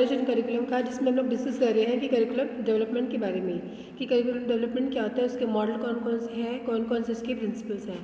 Curriculum का, जिसमें हम लोग डिस्कस कर रहे हैं कि करिकुलम डेवलपमेंट के बारे में, कि करिकुलम डेवलपमेंट क्या होता है, उसके मॉडल कौन कौन से हैं, कौन कौन से इसके प्रिंसिपल्स हैं।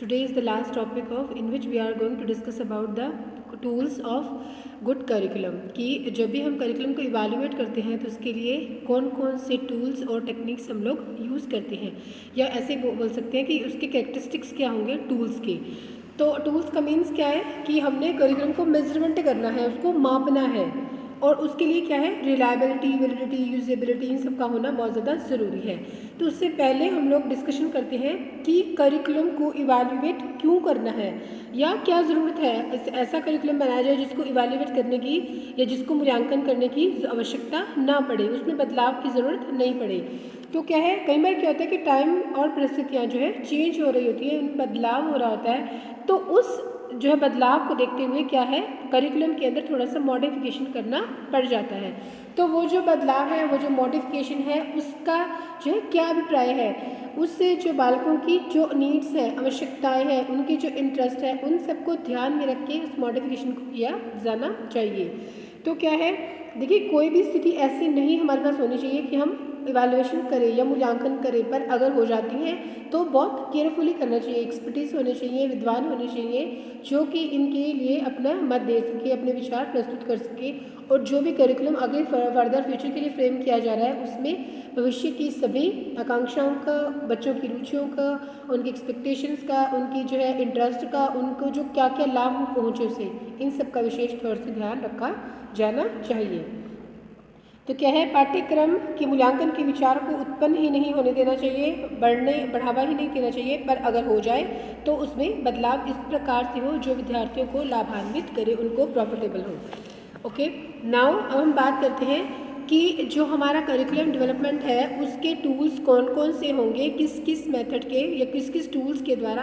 Today is the last topic of in which we are going to discuss about the tools of good curriculum, कि जब भी हम करिकुलम को इवाल्यूएट करते हैं तो उसके लिए कौन कौन से टूल्स और टेक्निक्स हम लोग यूज़ करते हैं, या ऐसे बोल सकते हैं कि उसके कैरेक्टरिस्टिक्स क्या होंगे टूल्स के। तो टूल्स का मीन्स क्या है कि हमने करिकुलम को मेजरमेंट करना है, उसको मापना है, और उसके लिए क्या है, रिलायबिलिटी, वैलिडिटी, यूजेबिलिटी, इन सब का होना बहुत ज़्यादा ज़रूरी है। तो उससे पहले हम लोग डिस्कशन करते हैं कि करिकुलम को इवाल्यूएट क्यों करना है, या क्या ज़रूरत है ऐसा करिकुलम बनाया जाए जिसको इवाल्यूएट करने की या जिसको मूल्यांकन करने की आवश्यकता ना पड़े, उसमें बदलाव की ज़रूरत नहीं पड़े। तो क्या है, कई बार क्या होता है कि टाइम और परिस्थितियाँ जो है चेंज हो रही होती है, उन बदलाव हो रहा होता है, तो उस जो है बदलाव को देखते हुए क्या है, करिकुलम के अंदर थोड़ा सा मॉडिफिकेशन करना पड़ जाता है। तो वो जो बदलाव है, वो जो मॉडिफिकेशन है, उसका जो है क्या अभिप्राय है, उससे जो बालकों की जो नीड्स हैं, आवश्यकताएं हैं, उनकी जो इंटरेस्ट है, उन सबको ध्यान में रख के उस मॉडिफिकेशन को किया जाना चाहिए। तो क्या है, देखिए कोई भी स्थिति ऐसी नहीं हमारे पास होनी चाहिए कि हम इवैल्यूएशन करें या मूल्यांकन करें, पर अगर हो जाती हैं तो बहुत केयरफुली करना चाहिए, एक्सपर्टीज होने चाहिए, विद्वान होने चाहिए, जो कि इनके लिए अपना मत दे सके, अपने विचार प्रस्तुत कर सके, और जो भी करिकुलम आगे फर्दर फ्यूचर के लिए फ्रेम किया जा रहा है उसमें भविष्य की सभी आकांक्षाओं का, बच्चों की रुचियों का, उनकी एक्सपेक्टेशंस का, उनकी जो है इंटरेस्ट का, उनको जो क्या क्या लाभ पहुँचे उसे, इन सब का विशेष तौर से ध्यान रखा जाना चाहिए। तो क्या है, पाठ्यक्रम के मूल्यांकन के विचार को उत्पन्न ही नहीं होने देना चाहिए, बढ़ावा ही नहीं देना चाहिए, पर अगर हो जाए तो उसमें बदलाव इस प्रकार से हो जो विद्यार्थियों को लाभान्वित करे, उनको प्रॉफिटेबल हो। ओके, नाउ अब हम बात करते हैं कि जो हमारा करिकुलम डेवलपमेंट है उसके टूल्स कौन कौन से होंगे, किस किस मेथड के या किस किस टूल्स के द्वारा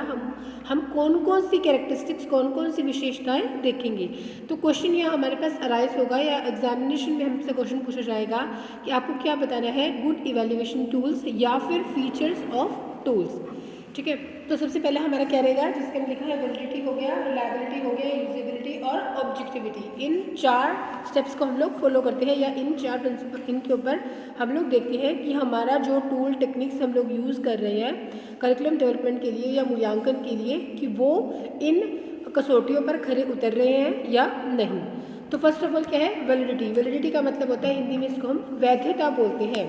हम कौन कौन सी कैरेक्टरिस्टिक्स, कौन कौन सी विशेषताएं देखेंगे। तो क्वेश्चन यहाँ हमारे पास अराइज होगा, या एग्जामिनेशन में हमसे क्वेश्चन पूछा जाएगा कि आपको क्या बताना है, गुड इवैल्यूएशन टूल्स या फिर फीचर्स ऑफ टूल्स। ठीक है, तो सबसे पहले हमारा क्या रहेगा, जिसके हम लिखा है वैलिडिटी हो गया, रिलायबिलिटी हो गया, यूजेबिलिटी और ऑब्जेक्टिविटी। इन 4 स्टेप्स को हम लोग फॉलो करते हैं, या इन 4 प्रिंसिपल, इनके ऊपर हम लोग देखते हैं कि हमारा जो टूल टेक्निक्स हम लोग यूज़ कर रहे हैं करिकुलम डेवलपमेंट के लिए या मूल्यांकन के लिए, कि वो इन कसौटियों पर खरे उतर रहे हैं या नहीं। तो फर्स्ट ऑफ ऑल क्या है, वैलिडिटी। वैलिडिटी का मतलब होता है, हिंदी में इसको हम वैधता बोलते हैं।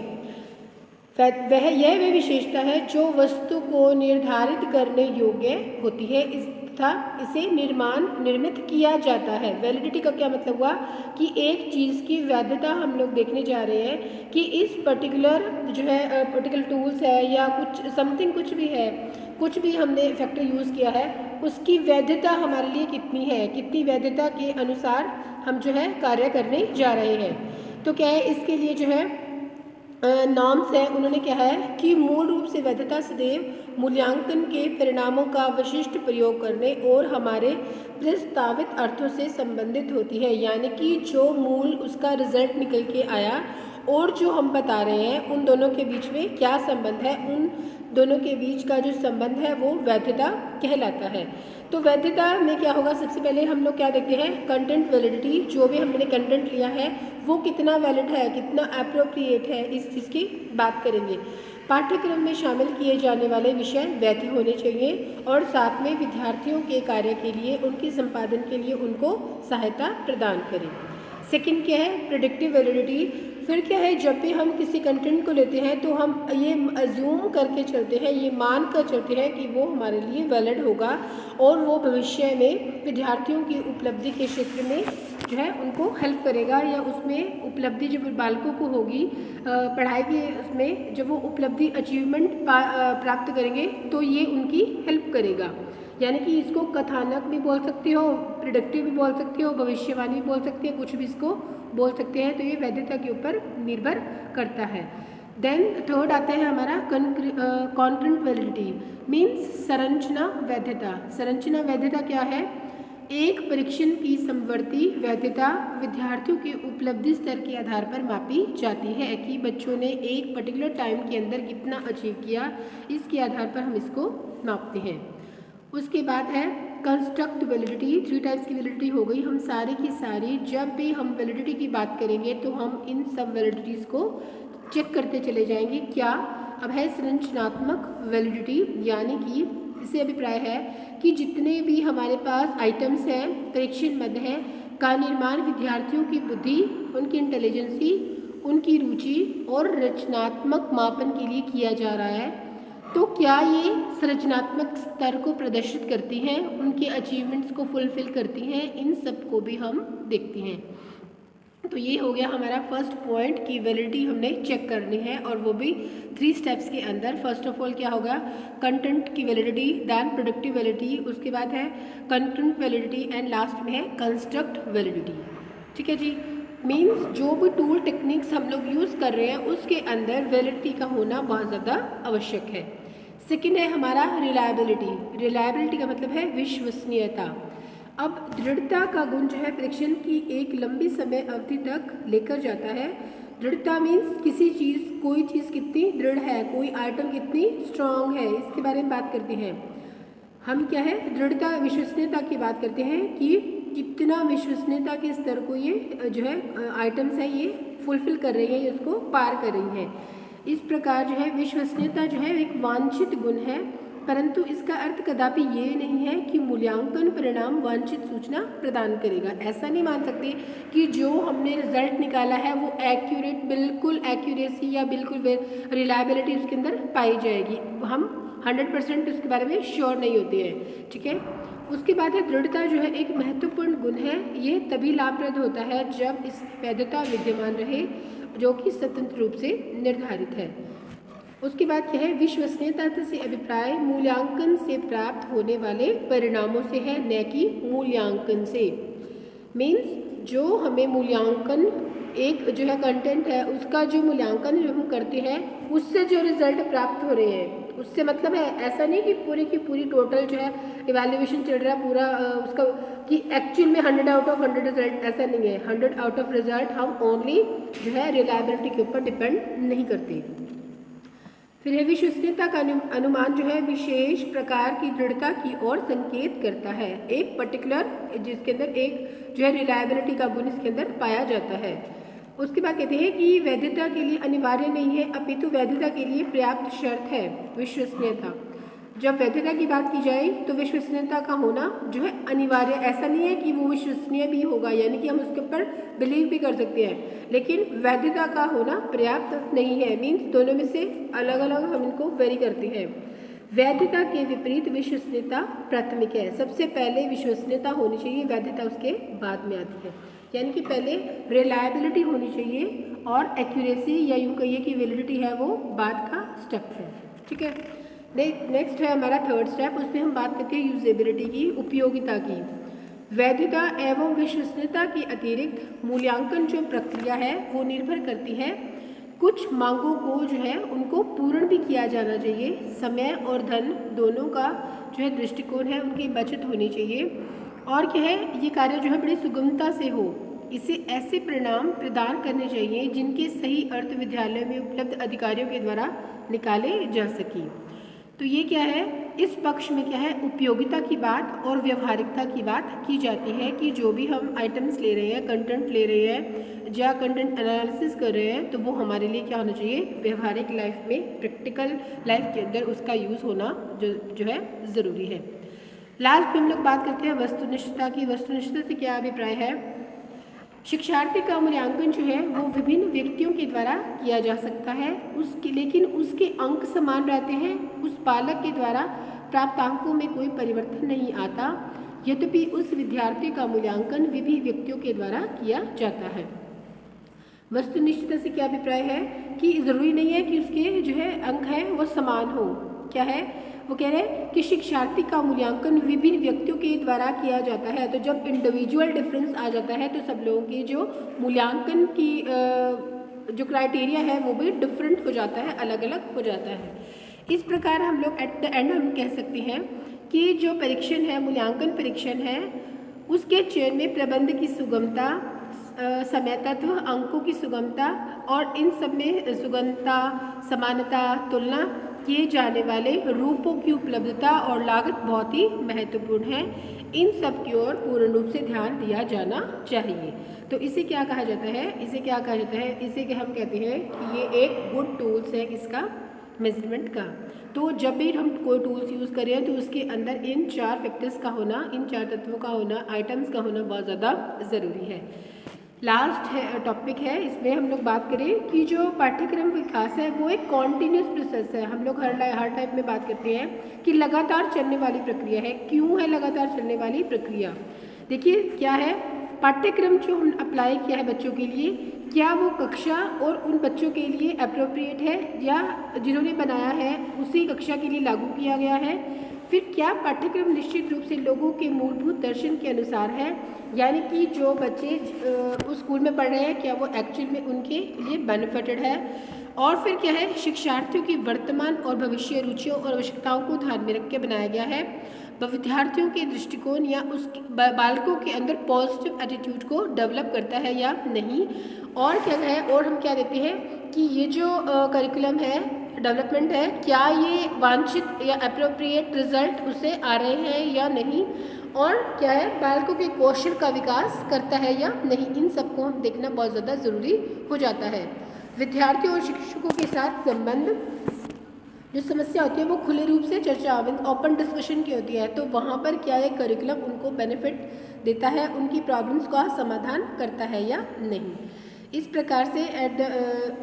वह विशेषता है जो वस्तु को निर्धारित करने योग्य होती है, तथा इसे निर्मित किया जाता है। वैलिडिटी का क्या मतलब हुआ कि एक चीज़ की वैधता हम लोग देखने जा रहे हैं कि इस पर्टिकुलर जो है पर्टिकुलर टूल्स है या कुछ समथिंग, कुछ भी है, कुछ भी हमने फैक्टर यूज़ किया है, उसकी वैधता हमारे लिए कितनी है, कितनी वैधता के अनुसार हम जो है कार्य करने जा रहे हैं। तो क्या है, इसके लिए जो है नॉर्म्स है, उन्होंने क्या है कि मूल रूप से वैधता सदैव मूल्यांकन के परिणामों का विशिष्ट प्रयोग करने और हमारे प्रस्तावित अर्थों से संबंधित होती है, यानी कि जो मूल उसका रिजल्ट निकल के आया और जो हम बता रहे हैं उन दोनों के बीच में क्या संबंध है, उन दोनों के बीच का जो संबंध है वो वैधता कहलाता है। तो वैधता में क्या होगा, सबसे पहले हम लोग क्या देखते हैं, कंटेंट वैलिडिटी। जो भी हमने कंटेंट लिया है वो कितना वैलिड है, कितना अप्रोप्रिएट है, इस चीज़ की बात करेंगे। पाठ्यक्रम में शामिल किए जाने वाले विषय वैध होने चाहिए, और साथ में विद्यार्थियों के कार्य के लिए, उनके संपादन के लिए उनको सहायता प्रदान करें। सेकंड क्या है, प्रेडिक्टिव वैलिडिटी। फिर क्या है, जब भी हम किसी कंटेंट को लेते हैं तो हम ये अज्यूम करके चलते हैं, ये मान कर चलते हैं कि वो हमारे लिए वैलिड होगा, और वो भविष्य में विद्यार्थियों की उपलब्धि के क्षेत्र में जो है उनको हेल्प करेगा, या उसमें उपलब्धि जब बालकों को होगी पढ़ाई के उसमें, जब वो उपलब्धि अचीवमेंट प्राप्त करेंगे तो ये उनकी हेल्प करेगा। यानी कि इसको कथानक भी बोल सकते हो, प्रिडिक्टिव भी बोल सकते हो, भविष्यवाणी भी बोल सकते हैं, कुछ भी इसको बोल सकते हैं। तो ये वैधता के ऊपर निर्भर करता है। देन थर्ड आता है हमारा कॉन्टेंट वैलिडिटी, मीन्स संरचना वैधता। संरचना वैधता क्या है, एक परीक्षण की समवर्ती वैधता विद्यार्थियों के उपलब्धि स्तर के आधार पर मापी जाती है, कि बच्चों ने एक पर्टिकुलर टाइम के अंदर कितना अचीव किया, इसके आधार पर हम इसको मापते हैं। उसके बाद है कंस्ट्रक्ट वैलिडिटी, 3 टाइप्स की वैलिडिटी हो गई। हम सारी की सारी जब भी हम वैलिडिटी की बात करेंगे तो हम इन सब वैलिडिटीज़ को चेक करते चले जाएंगे। क्या? अब है संरचनात्मक वैलिडिटी, यानी कि इससे अभिप्राय है कि जितने भी हमारे पास आइटम्स हैं, परीक्षण मद है का निर्माण विद्यार्थियों की बुद्धि, उनकी इंटेलिजेंसी, उनकी रुचि और रचनात्मक मापन के लिए किया जा रहा है। तो क्या ये संरचनात्मक स्तर को प्रदर्शित करती हैं, उनके अचीवमेंट्स को फुलफिल करती हैं, इन सब को भी हम देखते हैं। तो ये हो गया हमारा फर्स्ट पॉइंट कि वैलिडिटी हमने चेक करनी है, और वो भी 3 स्टेप्स के अंदर। फर्स्ट ऑफ ऑल क्या होगा? कंटेंट की वैलिडिटी, दैन प्रोडक्टिव वैलिडिटी, उसके बाद है कंटेंट वैलिडिटी एंड लास्ट में है कंस्ट्रक्ट वैलिडिटी। ठीक है जी। मीन्स जो भी टूल टेक्निक्स हम लोग यूज़ कर रहे हैं उसके अंदर वैलिडिटी का होना बहुत ज़्यादा आवश्यक है। सेकेंड है हमारा रिलायबिलिटी। रिलायबिलिटी का मतलब है विश्वसनीयता। अब दृढ़ता का गुण जो है परीक्षण की एक लंबी समय अवधि तक लेकर जाता है। दृढ़ता मीन्स किसी चीज़, कोई चीज़ कितनी दृढ़ है, कोई आइटम कितनी स्ट्रॉन्ग है, इसके बारे में बात करते हैं हम। क्या है? दृढ़ता, विश्वसनीयता की बात करते हैं कि कितना विश्वसनीयता के स्तर को ये जो है आइटम्स है ये फुलफिल कर रही है, ये उसको पार कर रही है। इस प्रकार जो है विश्वसनीयता जो है एक वांछित गुण है, परंतु इसका अर्थ कदापि ये नहीं है कि मूल्यांकन परिणाम वांछित सूचना प्रदान करेगा। ऐसा नहीं मान सकते कि जो हमने रिजल्ट निकाला है वो एक्यूरेट, बिल्कुल एक्यूरेसी या बिल्कुल रिलायबिलिटी उसके अंदर पाई जाएगी। हम 100% उसके बारे में श्योर नहीं होते हैं। ठीक है। उसके बाद है दृढ़ता जो है एक महत्वपूर्ण गुण है। ये तभी लाभप्रद होता है जब इस वैधता विद्यमान रहे जो कि स्वतंत्र रूप से निर्धारित है। उसके बाद क्या है? विश्वसनीयता से अभिप्राय मूल्यांकन से प्राप्त होने वाले परिणामों से है, न कि मूल्यांकन से। मीन्स जो हमें मूल्यांकन, एक जो है कंटेंट है उसका जो मूल्यांकन जो हम करते हैं उससे जो रिजल्ट प्राप्त हो रहे हैं उससे मतलब है। ऐसा नहीं कि पूरी की पूरी टोटल जो है इवैल्यूएशन चल रहा है पूरा उसका कि एक्चुअल में 100 आउट ऑफ 100 रिजल्ट, ऐसा नहीं है। 100 आउट ऑफ रिजल्ट हम ओनली जो है रिलायबिलिटी के ऊपर डिपेंड नहीं करते। फिर है विश्वसनीयता का अनुमान जो है विशेष प्रकार की दृढ़ता की ओर संकेत करता है, एक पर्टिकुलर जिसके अंदर एक जो है रिलायबिलिटी का गुण इसके अंदर पाया जाता है। उसके बाद कहते हैं कि वैधता के लिए अनिवार्य नहीं है, अपितु वैधता के लिए पर्याप्त शर्त है विश्वसनीयता। जब वैधता की बात की जाए तो विश्वसनीयता का होना जो है अनिवार्य, ऐसा नहीं है कि वो विश्वसनीय भी होगा, यानी कि हम उसके ऊपर बिलीव भी कर सकते हैं, लेकिन वैधता का होना पर्याप्त नहीं है। मीन्स दोनों में से अलग अलग हम इनको वेरी करते हैं। वैधता के विपरीत विश्वसनीयता प्राथमिक है। सबसे पहले विश्वसनीयता होनी चाहिए, वैधता उसके बाद में आती है। यानी कि पहले रिलायबिलिटी होनी चाहिए और एक्यूरेसी या यूँ कहिए कि वैलिडिटी है वो बाद का स्टेप है। ठीक है। नेक्स्ट है हमारा थर्ड स्टेप, उसमें हम बात करते हैं यूजेबिलिटी की, उपयोगिता की। वैधता एवं विश्वसनीयता के अतिरिक्त मूल्यांकन जो प्रक्रिया है वो निर्भर करती है कुछ मांगों को जो है उनको पूर्ण भी किया जाना चाहिए। समय और धन दोनों का जो है दृष्टिकोण है उनकी बचत होनी चाहिए, और क्या है ये कार्य जो है बड़ी सुगमता से हो। इसे ऐसे परिणाम प्रदान करने चाहिए जिनके सही अर्थ विद्यालय में उपलब्ध अधिकारियों के द्वारा निकाले जा सकें। तो ये क्या है? इस पक्ष में क्या है? उपयोगिता की बात और व्यवहारिकता की बात की जाती है कि जो भी हम आइटम्स ले रहे हैं, कंटेंट ले रहे हैं या कंटेंट एनालिसिस कर रहे हैं, तो वो हमारे लिए क्या होना चाहिए? व्यवहारिक लाइफ में, प्रैक्टिकल लाइफ के अंदर उसका यूज़ होना जो है ज़रूरी है। लास्ट में हम लोग बात करते हैं वस्तुनिष्ठता की। वस्तुनिष्ठता से क्या अभिप्राय है? शिक्षार्थी का मूल्यांकन जो है वो विभिन्न व्यक्तियों के द्वारा किया जा सकता है, लेकिन उसके अंक समान रहते हैं। उस बालक के द्वारा प्राप्त अंकों में कोई परिवर्तन नहीं आता, यद्यपि उस विद्यार्थी का मूल्यांकन विभिन्न व्यक्तियों के द्वारा किया जाता है। वस्तुनिष्ठता से क्या अभिप्राय है कि ज़रूरी नहीं है कि उसके जो है अंक हैं वो समान हो। क्या है? वो कह रहे हैं कि शिक्षार्थी का मूल्यांकन विभिन्न व्यक्तियों के द्वारा किया जाता है। तो जब इंडिविजुअल डिफरेंस आ जाता है तो सब लोगों की जो मूल्यांकन की जो क्राइटेरिया है वो भी डिफरेंट हो जाता है, अलग अलग हो जाता है। इस प्रकार हम लोग एट द एंड हम कह सकते हैं कि जो परीक्षण है, मूल्यांकन परीक्षण है, उसके चयन में प्रबंध की सुगमता, समय तत्व, अंकों की सुगमता और इन सब में सुगमता, समानता, तुलना किए जाने वाले रूपों की उपलब्धता और लागत बहुत ही महत्वपूर्ण है। इन सब की ओर पूर्ण रूप से ध्यान दिया जाना चाहिए। तो इसे क्या कहा जाता है, इसे क्या हम कहते हैं कि ये एक गुड टूल्स है किसका, मेजरमेंट का। तो जब भी हम कोई टूल्स यूज़ कर रहे हैं तो उसके अंदर इन 4 फैक्टर्स का होना, इन 4 तत्वों का होना, आइटम्स का होना बहुत ज़्यादा ज़रूरी है। लास्ट है टॉपिक है, इसमें हम लोग बात करें कि जो पाठ्यक्रम विकास है वो एक कॉन्टीन्यूस प्रोसेस है। हम लोग हर टाइम में बात करते हैं कि लगातार चलने वाली प्रक्रिया है। क्यों है लगातार चलने वाली प्रक्रिया? देखिए क्या है, पाठ्यक्रम जो हम अप्लाई किया है बच्चों के लिए, क्या वो कक्षा और उन बच्चों के लिए अप्रोप्रिएट है या जिन्होंने बनाया है उसी कक्षा के लिए लागू किया गया है? फिर क्या पाठ्यक्रम निश्चित रूप से लोगों के मूलभूत दर्शन के अनुसार है, यानी कि जो बच्चे उस स्कूल में पढ़ रहे हैं क्या वो एक्चुअल में उनके लिए बेनिफिटेड है? और फिर क्या है, शिक्षार्थियों की वर्तमान और भविष्य रुचियों और आवश्यकताओं को ध्यान में रख के बनाया गया है। विद्यार्थियों के दृष्टिकोण या उस बालकों के अंदर पॉजिटिव एटीट्यूड को डेवलप करता है या नहीं। और क्या है, और हम क्या देते हैं कि ये जो करिकुलम है, डेवलपमेंट है, क्या ये वांछित या अप्रोप्रिएट रिजल्ट उसे आ रहे हैं या नहीं। और क्या है, बालकों के कौशल का विकास करता है या नहीं। इन सबको हम देखना बहुत ज़्यादा ज़रूरी हो जाता है। विद्यार्थियों और शिक्षकों के साथ संबंध, जो समस्या होती है वो खुले रूप से चर्चा, ओपन डिस्कशन की होती है। तो वहाँ पर क्या है, करिकुलम उनको बेनिफिट देता है, उनकी प्रॉब्लम्स का समाधान करता है या नहीं। इस प्रकार से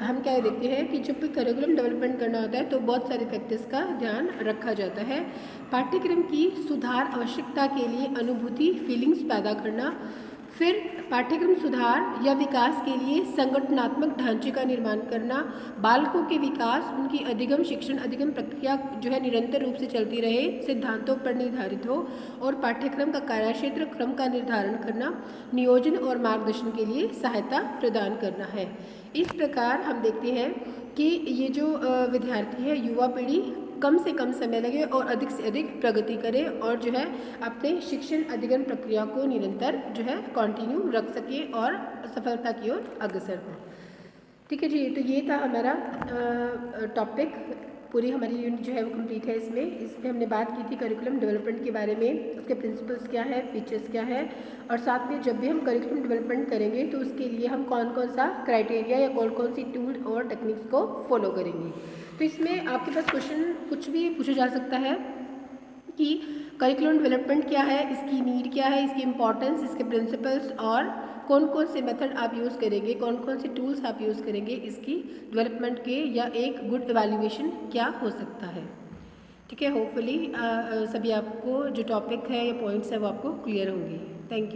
हम क्या देखते हैं कि जब भी करिकुलम डेवलपमेंट करना होता है तो बहुत सारे फैक्टर्स का ध्यान रखा जाता है। पाठ्यक्रम की सुधार आवश्यकता के लिए अनुभूति, फीलिंग्स पैदा करना, फिर पाठ्यक्रम सुधार या विकास के लिए संगठनात्मक ढांचे का निर्माण करना, बालकों के विकास, उनकी अधिगम शिक्षण अधिगम प्रक्रिया जो है निरंतर रूप से चलती रहे, सिद्धांतों पर निर्धारित हो, और पाठ्यक्रम का कार्यक्षेत्र क्रम का निर्धारण करना, नियोजन और मार्गदर्शन के लिए सहायता प्रदान करना है। इस प्रकार हम देखते हैं कि ये जो विद्यार्थी है, युवा पीढ़ी कम से कम समय लगे और अधिक से अधिक प्रगति करे और जो है अपने शिक्षण अधिगम प्रक्रिया को निरंतर जो है कंटिन्यू रख सके और सफलता की ओर अग्रसर हो। ठीक है जी, तो ये था हमारा टॉपिक। पूरी हमारी यूनिट जो है वो कंप्लीट है। इसमें हमने बात की थी करिकुलम डेवलपमेंट के बारे में, उसके प्रिंसिपल्स क्या है, फीचर्स क्या है, और साथ में जब भी हम करिकुलम डेवलपमेंट करेंगे तो उसके लिए हम कौन कौन सा क्राइटेरिया या कौन कौन सी टूल और टेक्निक्स को फॉलो करेंगे। तो इसमें आपके पास क्वेश्चन कुछ भी पूछा जा सकता है कि करिकुलम डेवलपमेंट क्या है, इसकी नीड क्या है, इसकी इंपॉर्टेंस, इसके प्रिंसिपल्स, और कौन कौन से मेथड आप यूज़ करेंगे, कौन कौन से टूल्स आप यूज़ करेंगे इसकी डेवलपमेंट के, या एक गुड एवेल्युएशन क्या हो सकता है। ठीक है, होपफुली सभी आपको जो टॉपिक है या पॉइंट्स है वो आपको क्लियर होंगे। Thank you.